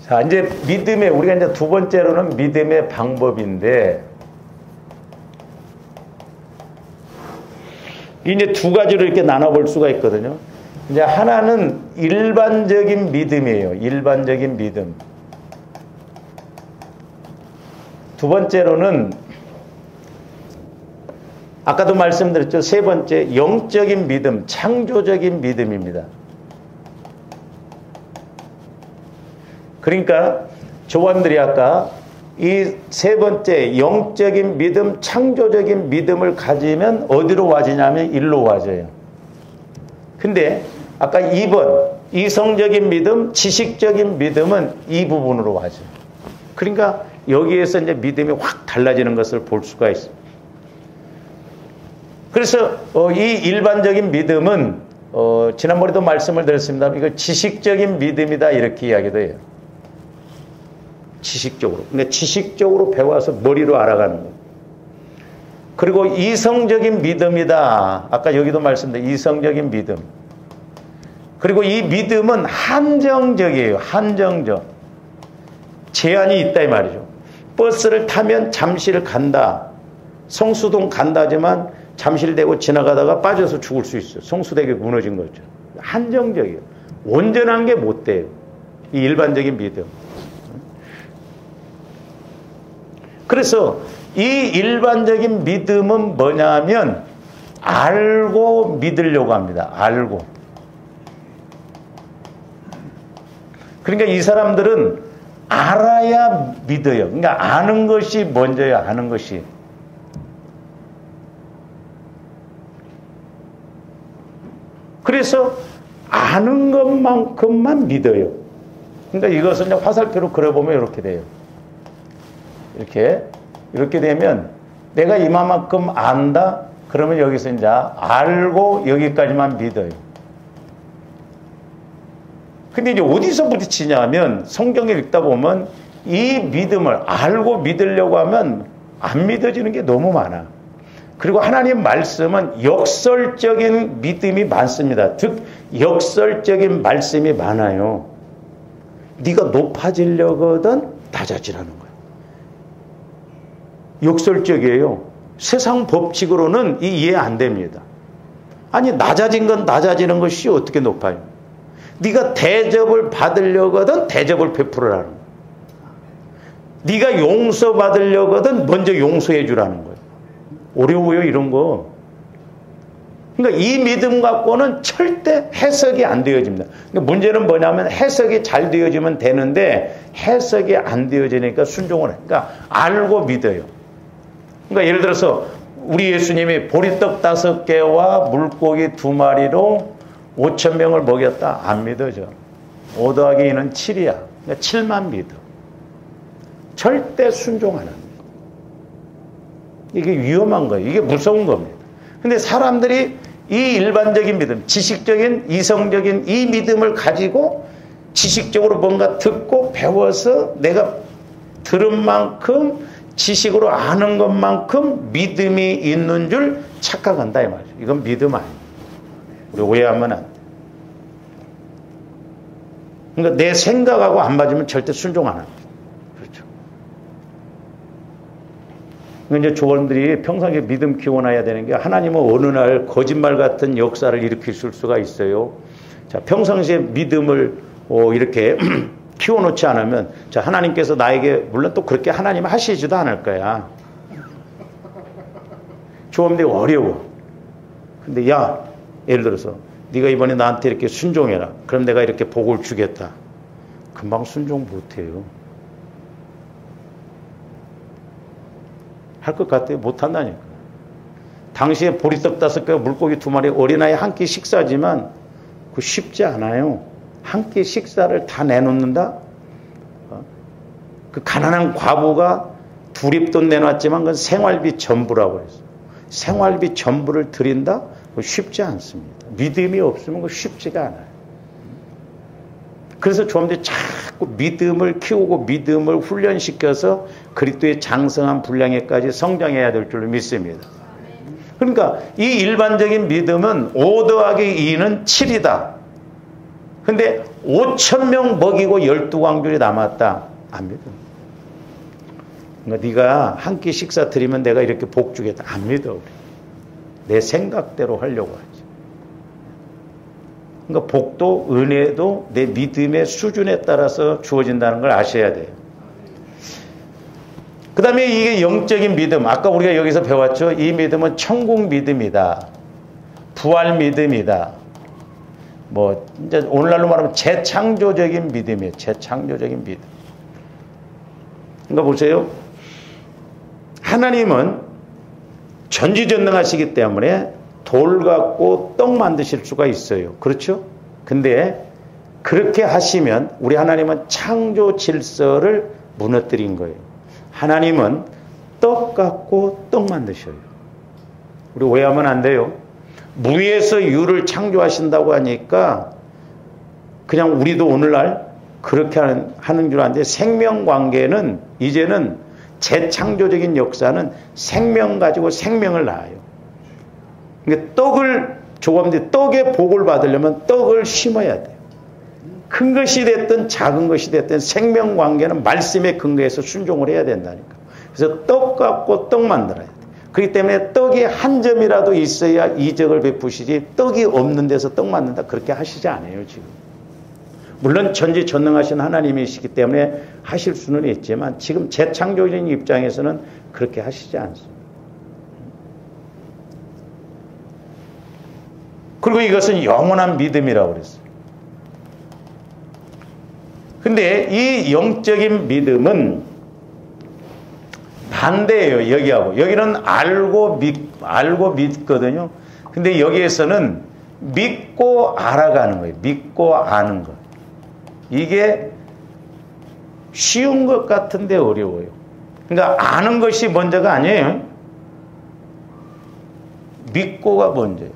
자, 이제 믿음의, 우리가 이제 두 번째로는 믿음의 방법인데, 이제 두 가지로 이렇게 나눠볼 수가 있거든요. 이제 하나는 일반적인 믿음이에요. 일반적인 믿음. 두 번째로는, 아까도 말씀드렸죠. 세 번째, 영적인 믿음, 창조적인 믿음입니다. 그러니까 조원들이 아까 이 세 번째 영적인 믿음, 창조적인 믿음을 가지면 어디로 와지냐면 일로 와져요. 근데 아까 2번 이성적인 믿음, 지식적인 믿음은 이 부분으로 와져요. 그러니까 여기에서 이제 믿음이 확 달라지는 것을 볼 수가 있습니다. 그래서 이 일반적인 믿음은 지난번에도 말씀을 드렸습니다. 이거 지식적인 믿음이다 이렇게 이야기도 해요. 지식적으로. 근데 지식적으로 배워서 머리로 알아가는 거예요. 그리고 이성적인 믿음이다. 아까 여기도 말씀드린 이성적인 믿음. 그리고 이 믿음은 한정적이에요. 한정적. 제한이 있다 이 말이죠. 버스를 타면 잠실 간다. 성수동 간다지만 잠실대고 지나가다가 빠져서 죽을 수 있어요. 성수대교 무너진 거죠. 한정적이에요. 온전한 게 못 돼요. 이 일반적인 믿음. 그래서 이 일반적인 믿음은 뭐냐면 알고 믿으려고 합니다. 알고. 그러니까 이 사람들은 알아야 믿어요. 그러니까 아는 것이 먼저야. 아는 것이. 그래서 아는 것만큼만 믿어요. 그러니까 이것은 이제 화살표로 그려보면 이렇게 돼요. 이렇게 되면 내가 이만큼 안다? 그러면 여기서 이제 알고 여기까지만 믿어요. 근데 이제 어디서 부딪히냐면 성경을 읽다 보면 이 믿음을 알고 믿으려고 하면 안 믿어지는 게 너무 많아. 그리고 하나님 말씀은 역설적인 믿음이 많습니다. 즉 역설적인 말씀이 많아요. 네가 높아지려거든 낮아지라는 거예요. 역설적이에요. 세상 법칙으로는 이해 안 됩니다. 아니 낮아진 건 낮아지는 것이 어떻게 높아요? 네가 대접을 받으려거든 대접을 베풀으라는 거예요. 네가 용서받으려거든 먼저 용서해 주라는 거예요. 어려워요 이런 거. 그러니까 이 믿음 갖고는 절대 해석이 안 되어집니다. 그러니까 문제는 뭐냐면 해석이 잘 되어지면 되는데 해석이 안 되어지니까 순종을 해요. 그러니까 알고 믿어요. 그러니까 예를 들어서 우리 예수님이 보리떡 5개와 물고기 2마리로 5,000명을 먹였다. 안 믿어져. 5 더하기 2는 7이야. 그러니까 7만 믿어. 절대 순종 안 합니다. 이게 위험한 거예요. 이게 무서운 겁니다. 근데 사람들이 이 일반적인 믿음, 지식적인, 이성적인 이 믿음을 가지고 지식적으로 뭔가 듣고 배워서 내가 들은 만큼 지식으로 아는 것만큼 믿음이 있는 줄 착각한다 이 말이죠. 이건 믿음 아니에요. 우리 오해하면 안 돼. 그러니까 내 생각하고 안 맞으면 절대 순종 안 합니다. 그렇죠. 그러니까 이제 조원들이 평상시에 믿음 키워놔야 되는 게 하나님은 어느 날 거짓말 같은 역사를 일으킬 수가 있어요. 자, 평상시에 믿음을 이렇게 키워놓지 않으면 자, 하나님께서 나에게 물론 또 그렇게 하나님 하시지도 않을 거야. 조원들이 어려워. 근데 야, 예를 들어서 네가 이번에 나한테 이렇게 순종해라. 그럼 내가 이렇게 복을 주겠다. 금방 순종 못해요. 할 것 같아요? 못한다니까. 당시에 보리떡 5개, 물고기 2마리, 어린아이 한 끼 식사지만 그거 쉽지 않아요. 한 끼 식사를 다 내놓는다? 그 가난한 과부가 두립돈 내놨지만 그건 생활비 전부라고 그랬어요. 생활비 전부를 드린다? 그거 쉽지 않습니다. 믿음이 없으면 그거 쉽지가 않아요. 그래서 조합들이 자꾸 믿음을 키우고 믿음을 훈련시켜서 그리스도의 장성한 분량에까지 성장해야 될 줄로 믿습니다. 그러니까 이 일반적인 믿음은 5 더하기 2는 7이다. 근데 5,000명 먹이고 12광줄이 남았다. 안 믿어. 그러니까 네가 한 끼 식사 드리면 내가 이렇게 복 주겠다. 안 믿어. 우리. 내 생각대로 하려고 하지. 그러니까 복도 은혜도 내 믿음의 수준에 따라서 주어진다는 걸 아셔야 돼요. 그 다음에 이게 영적인 믿음. 아까 우리가 여기서 배웠죠. 이 믿음은 천국 믿음이다. 부활 믿음이다. 뭐 이제 오늘날로 말하면 재창조적인 믿음이에요. 재창조적인 믿음. 그러니까 보세요. 하나님은 전지전능하시기 때문에 돌 갖고 떡 만드실 수가 있어요. 그렇죠? 근데 그렇게 하시면 우리 하나님은 창조 질서를 무너뜨린 거예요. 하나님은 떡 갖고 떡 만드셔요. 우리 오해하면 안 돼요. 무에서 유를 창조하신다고 하니까 그냥 우리도 오늘날 그렇게 하는 줄 아는데, 생명관계는 이제는 재창조적인 역사는 생명 가지고 생명을 낳아요. 그러니까 떡을 조감돼 떡의 복을 받으려면 떡을 심어야 돼요. 큰 것이 됐든 작은 것이 됐든 생명관계는 말씀에 근거해서 순종을 해야 된다니까. 그래서 떡 갖고 떡 만들어야 돼. 그렇기 때문에 떡이 한 점이라도 있어야 이적을 베푸시지, 떡이 없는 데서 떡 만든다 그렇게 하시지 않아요 지금. 물론 전지전능하신 하나님이시기 때문에 하실 수는 있지만 지금 재창조적인 입장에서는 그렇게 하시지 않습니다. 그리고 이것은 영원한 믿음이라고 그랬어요. 근데 이 영적인 믿음은 반대예요. 여기하고. 여기는 알고 믿거든요. 근데 여기에서는 믿고 알아가는 거예요. 믿고 아는 것. 이게 쉬운 것 같은데 어려워요. 그러니까 아는 것이 먼저가 아니에요. 믿고가 먼저예요.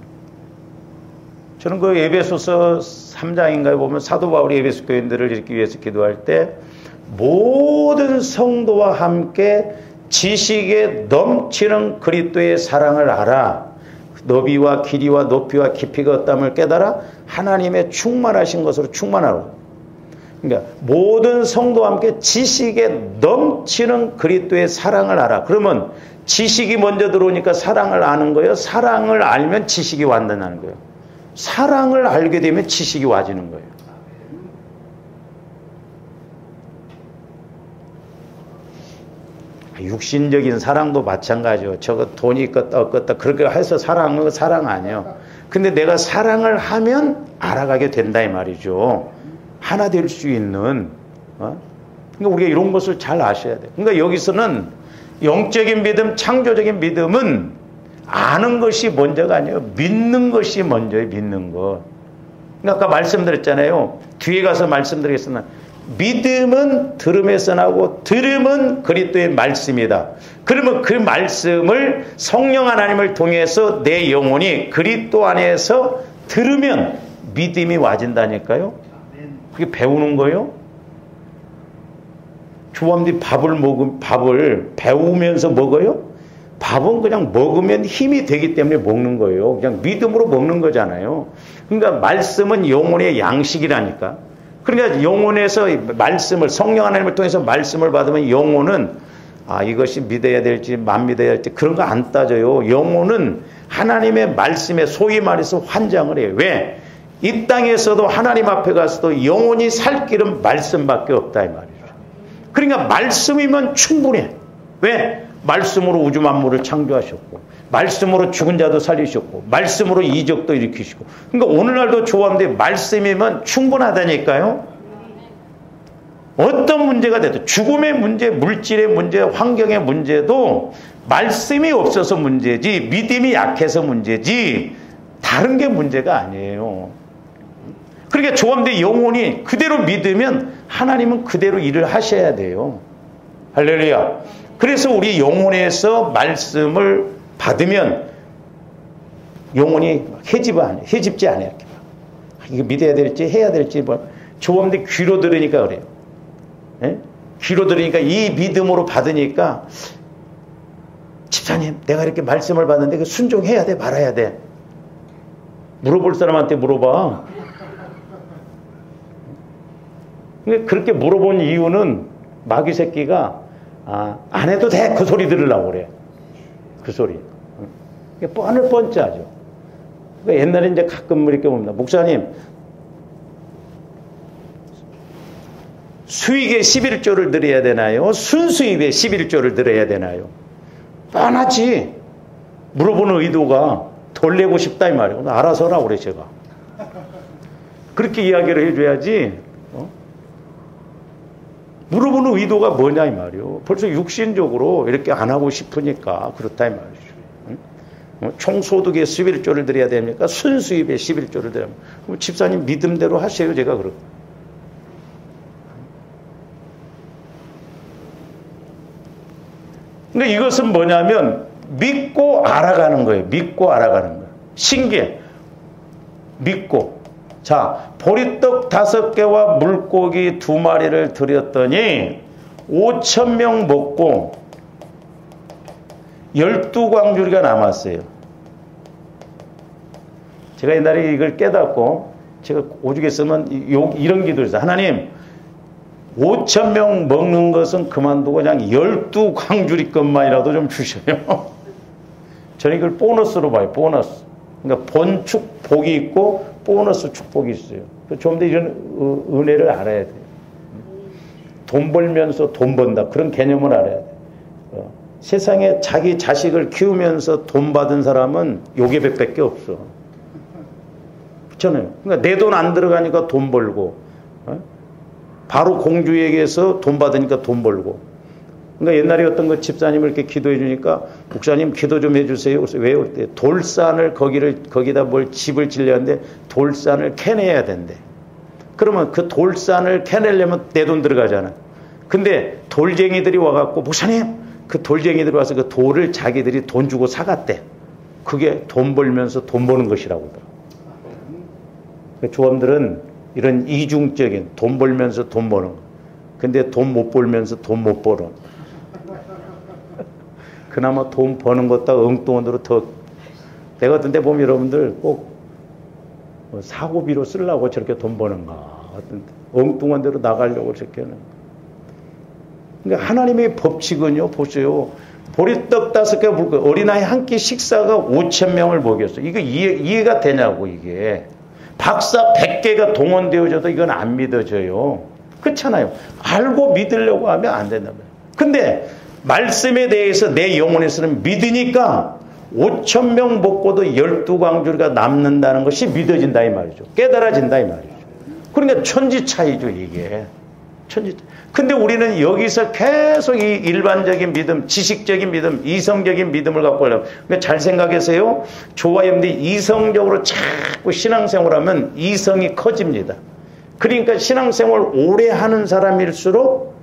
저는 그 에베소서 3장인가에 보면 사도 바울이 에베소 교인들을 이렇게 위해서 기도할 때 모든 성도와 함께 지식에 넘치는 그리스도의 사랑을 알아. 너비와 길이와 높이와 깊이가 어떠함을 깨달아 하나님의 충만하신 것으로 충만하고. 그러니까 모든 성도와 함께 지식에 넘치는 그리스도의 사랑을 알아. 그러면 지식이 먼저 들어오니까 사랑을 아는 거예요. 사랑을 알면 지식이 완전하는 거예요. 사랑을 알게 되면 지식이 와지는 거예요. 육신적인 사랑도 마찬가지요. 저거 돈이 있겠다 없겠다 그렇게 해서 사랑하는 건 사랑 아니에요. 근데 내가 사랑을 하면 알아가게 된다 이 말이죠. 하나 될 수 있는. 그러니까 우리가 이런 것을 잘 아셔야 돼요. 그러니까 여기서는 영적인 믿음, 창조적인 믿음은 아는 것이 먼저가 아니에요. 믿는 것이 먼저예요. 믿는 것. 그러니까 아까 말씀드렸잖아요. 뒤에 가서 말씀드리겠으나 믿음은 들음에서 나고 들음은 그리스도의 말씀이다. 그러면 그 말씀을 성령 하나님을 통해서 내 영혼이 그리스도 안에서 들으면 믿음이 와진다니까요. 그게 배우는 거예요. 주함들이 밥을 배우면서 먹어요? 밥은 그냥 먹으면 힘이 되기 때문에 먹는 거예요. 그냥 믿음으로 먹는 거잖아요. 그러니까 말씀은 영혼의 양식이라니까. 그러니까 영혼에서 말씀을 성령 하나님을 통해서 말씀을 받으면 영혼은 이것이 믿어야 될지 안 믿어야 할지 그런 거 안 따져요. 영혼은 하나님의 말씀에 소위 말해서 환장을 해요. 왜? 이 땅에서도 하나님 앞에 가서도 영혼이 살 길은 말씀밖에 없다 이 말이죠. 그러니까 말씀이면 충분해. 왜? 말씀으로 우주 만물을 창조하셨고 말씀으로 죽은 자도 살리셨고 말씀으로 이적도 일으키시고 그러니까 오늘날도 좋아하는데 말씀이면 충분하다니까요. 어떤 문제가 돼도 죽음의 문제, 물질의 문제, 환경의 문제도 말씀이 없어서 문제지 믿음이 약해서 문제지 다른 게 문제가 아니에요. 그러니까 조함대 영혼이 그대로 믿으면 하나님은 그대로 일을 하셔야 돼요. 할렐루야. 그래서 우리 영혼에서 말씀을 받으면 영혼이 해집지 않아요. 이렇게 이거 믿어야 될지 해야 될지 조함대 귀로 들으니까 그래요. 예? 귀로 들으니까 이 믿음으로 받으니까 집사님 내가 이렇게 말씀을 받는데 순종해야 돼 말아야 돼. 물어볼 사람한테 물어봐. 그렇게 물어본 이유는 마귀 새끼가 안 해도 돼 그 소리 들으려고 그래. 그 소리. 뻔을 뻔짜죠. 옛날에 이제 가끔 이렇게 봅니다. 목사님 수익의 11조를 드려야 되나요? 순수입의 11조를 드려야 되나요? 뻔하지. 물어보는 의도가 덜 내고 싶다 이 말이에요. 알아서 하라고 그래 제가. 그렇게 이야기를 해줘야지. 물어보는 의도가 뭐냐 이 말이에요. 벌써 육신적으로 이렇게 안 하고 싶으니까 그렇다 이 말이죠. 총소득의 11조를 드려야 됩니까? 순수입의 11조를 드려야 됩니까? 집사님 믿음대로 하세요. 제가 그렇고. 근데 이것은 뭐냐면 믿고 알아가는 거예요. 믿고 알아가는 거예요. 신기해. 믿고. 자, 보리떡 5개와 물고기 2마리를 드렸더니 5,000명 먹고 12광주리가 남았어요. 제가 옛날에 이걸 깨닫고 제가 오죽 했으면 이런 기도를 했어요. 하나님, 5,000명 먹는 것은 그만두고 그냥 12광주리 것만이라도 좀 주셔요. 저는 이걸 보너스로 봐요. 보너스. 그러니까 본축 복이 있고 보너스 축복이 있어요. 좀 더 이런 은혜를 알아야 돼요. 돈 벌면서 돈 번다. 그런 개념을 알아야 돼요. 세상에 자기 자식을 키우면서 돈 받은 사람은 요괴백밖에 없어. 그렇잖아요. 그러니까 내 돈 안 들어가니까 돈 벌고, 바로 공주에게서 돈 받으니까 돈 벌고. 그러니까 옛날에 어떤 그 집사님을 이렇게 기도해 주니까 목사님 기도 좀 해주세요. 그래서 왜요? 그때 돌산을 거기다 뭘 집을 지려는데 돌산을 캐내야 된대. 그러면 그 돌산을 캐내려면 내 돈 들어가잖아. 근데 돌쟁이들이 와갖고 목사님 그 돌쟁이들이 와서 그 돌을 자기들이 돈 주고 사갔대. 그게 돈 벌면서 돈 버는 것이라고 하더라고. 그 조언들은 이런 이중적인 돈 벌면서 돈 버는 거. 근데 돈 못 벌면서 돈 못 벌어. 그나마 돈 버는 것보다 엉뚱한으로 더. 내가 어떤 데 보면 여러분들 꼭 사고비로 쓰려고 저렇게 돈 버는가. 어떤 엉뚱한 데로 나가려고 저렇게 하는. 그러니까 하나님의 법칙은요, 보세요. 보리떡 5개 물고 어린아이 한 끼 식사가 5,000명을 먹였어. 이거 이해가 되냐고, 이게. 박사 100개가 동원되어져도 이건 안 믿어져요. 그렇잖아요. 알고 믿으려고 하면 안 된단 말이에요. 근데 말씀에 대해서 내 영혼에서는 믿으니까 5,000명 먹고도 12광주리가 남는다는 것이 믿어진다 이 말이죠. 깨달아진다 이 말이죠. 그러니까 천지차이죠, 이게. 근데 우리는 여기서 계속 이 일반적인 믿음, 지식적인 믿음, 이성적인 믿음을 갖고 하려면, 그러니까 잘 생각하세요. 저와 여러분들이 이성적으로 자꾸 신앙생활을 하면 이성이 커집니다. 그러니까 신앙생활 오래 하는 사람일수록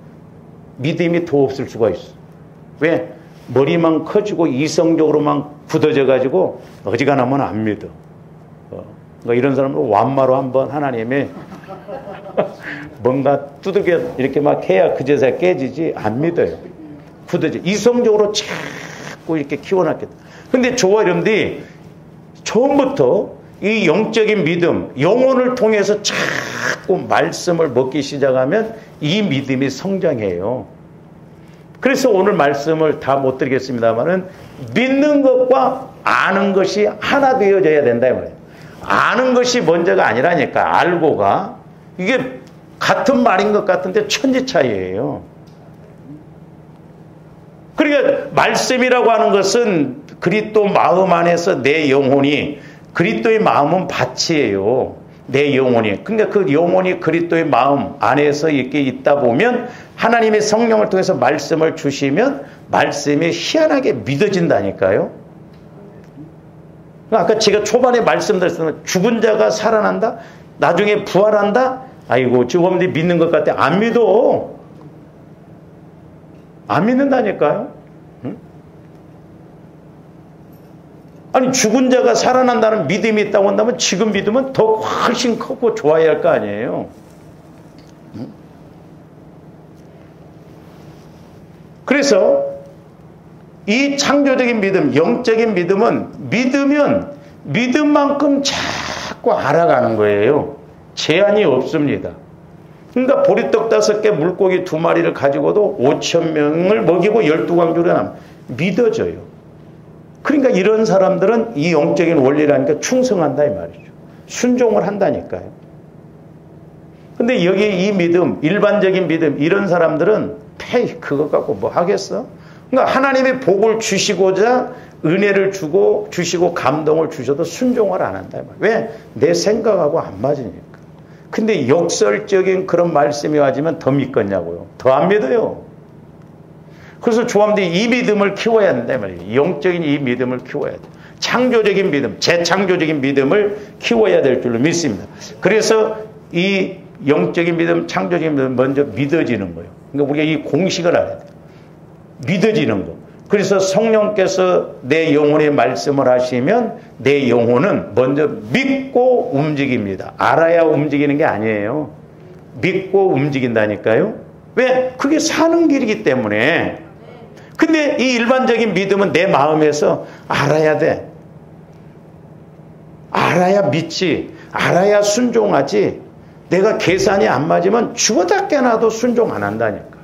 믿음이 더 없을 수가 있어. 왜? 머리만 커지고 이성적으로만 굳어져 가지고 어지간하면 안 믿어. 그러니까 이런 사람은 완마로 한번 하나님의 뭔가 두들겨 이렇게 막 해야 그제서야 깨지지 안 믿어요. 굳어져. 이성적으로 자꾸 이렇게 키워놨겠다. 근데 저와 여러분들이 처음부터 이 영적인 믿음, 영혼을 통해서 자꾸 말씀을 먹기 시작하면 이 믿음이 성장해요. 그래서 오늘 말씀을 다 못 드리겠습니다만은 믿는 것과 아는 것이 하나 되어져야 된다 이 말이에요. 아는 것이 먼저가 아니라니까. 알고가 이게 같은 말인 것 같은데 천지 차이예요. 그러니까 말씀이라고 하는 것은 그리스도 마음 안에서 내 영혼이, 그리스도의 마음은 밭이에요. 내 영혼이. 그러니까 그 영혼이 그리스도의 마음 안에서 이렇게 있다 보면 하나님의 성령을 통해서 말씀을 주시면 말씀이 희한하게 믿어진다니까요. 아까 제가 초반에 말씀드렸던 죽은 자가 살아난다? 나중에 부활한다? 아이고, 지금 믿는 것 같아. 안 믿어. 안 믿는다니까요. 응? 아니, 죽은 자가 살아난다는 믿음이 있다고 한다면 지금 믿으면 더 훨씬 크고 좋아야 할 거 아니에요. 응? 그래서 이 창조적인 믿음, 영적인 믿음은 믿으면 믿음만큼 자꾸 알아가는 거예요. 제한이 없습니다. 그러니까 보리떡 5개, 물고기 2마리를 가지고도 5,000명을 먹이고 12광주를 하면 믿어져요. 그러니까 이런 사람들은 이 영적인 원리라니까 충성한다 이 말이죠. 순종을 한다니까요. 근데 여기 이 믿음, 일반적인 믿음, 이런 사람들은 페이 그거 갖고 뭐 하겠어? 그러니까 하나님의 복을 주시고자 은혜를 주시고 감동을 주셔도 순종을 안 한다. 왜? 내 생각하고 안 맞으니까. 근데 역설적인 그런 말씀이 와지면 더 믿겠냐고요. 더 안 믿어요. 그래서 조함들이 이 믿음을 키워야 된다 말이에요. 영적인 이 믿음을 키워야 돼요. 창조적인 믿음, 재창조적인 믿음을 키워야 될 줄로 믿습니다. 그래서 이 영적인 믿음, 창조적인 믿음 먼저 믿어지는 거예요. 그러니까 우리가 이 공식을 알아야 돼요. 믿어지는 거. 그래서 성령께서 내 영혼에 말씀을 하시면 내 영혼은 먼저 믿고 움직입니다. 알아야 움직이는 게 아니에요. 믿고 움직인다니까요. 왜? 그게 사는 길이기 때문에. 근데 이 일반적인 믿음은 내 마음에서 알아야 돼. 알아야 믿지. 알아야 순종하지. 내가 계산이 안 맞으면 죽어다 깨나도 순종 안 한다니까.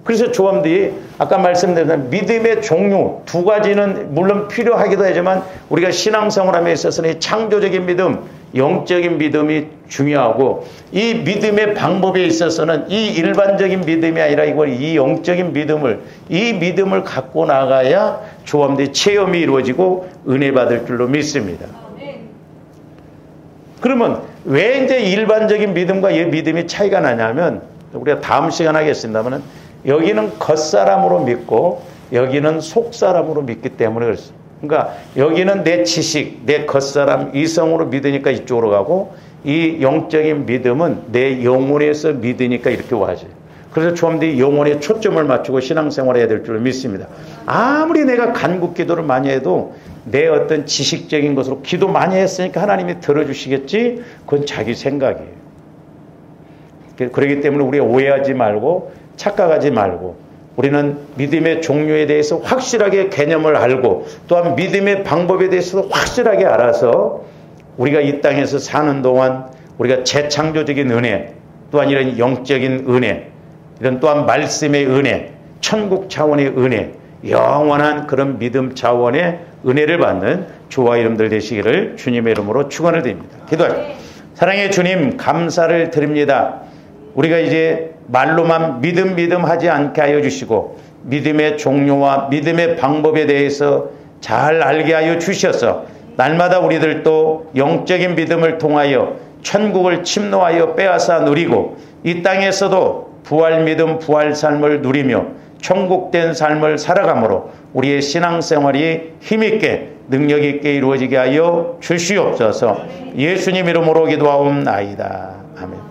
그래서 조함들이 아까 말씀드린 믿음의 종류 두 가지는 물론 필요하기도 하지만 우리가 신앙생활함에 있어서는 창조적인 믿음, 영적인 믿음이 중요하고 이 믿음의 방법에 있어서는 이 일반적인 믿음이 아니라 이 영적인 믿음을 이 믿음을 갖고 나가야 조함들이 체험이 이루어지고 은혜 받을 줄로 믿습니다. 그러면 왜 이제 일반적인 믿음과 이 믿음이 차이가 나냐면 우리가 다음 시간 하겠습니다만 여기는 겉사람으로 믿고 여기는 속사람으로 믿기 때문에 그렇습니다. 그러니까 여기는 내 지식, 내 겉사람, 이성으로 믿으니까 이쪽으로 가고 이 영적인 믿음은 내 영혼에서 믿으니까 이렇게 와져요. 그래서 조함들이 영혼에 초점을 맞추고 신앙생활을 해야 될 줄 믿습니다. 아무리 내가 간구 기도를 많이 해도 내 어떤 지식적인 것으로 기도 많이 했으니까 하나님이 들어주시겠지? 그건 자기 생각이에요. 그렇기 때문에 우리가 오해하지 말고 착각하지 말고 우리는 믿음의 종류에 대해서 확실하게 개념을 알고 또한 믿음의 방법에 대해서도 확실하게 알아서 우리가 이 땅에서 사는 동안 우리가 재창조적인 은혜 또한 이런 영적인 은혜 이런 또한 말씀의 은혜 천국 차원의 은혜 영원한 그런 믿음 차원의 은혜를 받는 주와 이름들 되시기를 주님의 이름으로 축원을 드립니다. 기도합니다. 사랑의 주님 감사를 드립니다. 우리가 이제 말로만 믿음 하지 않게 하여 주시고 믿음의 종류와 믿음의 방법에 대해서 잘 알게 하여 주셔서 날마다 우리들도 영적인 믿음을 통하여 천국을 침노하여 빼앗아 누리고 이 땅에서도 부활 믿음 부활 삶을 누리며 천국된 삶을 살아가므로 우리의 신앙생활이 힘있게 능력있게 이루어지게 하여 주시옵소서. 예수님 이름으로 기도하옵나이다. 아멘.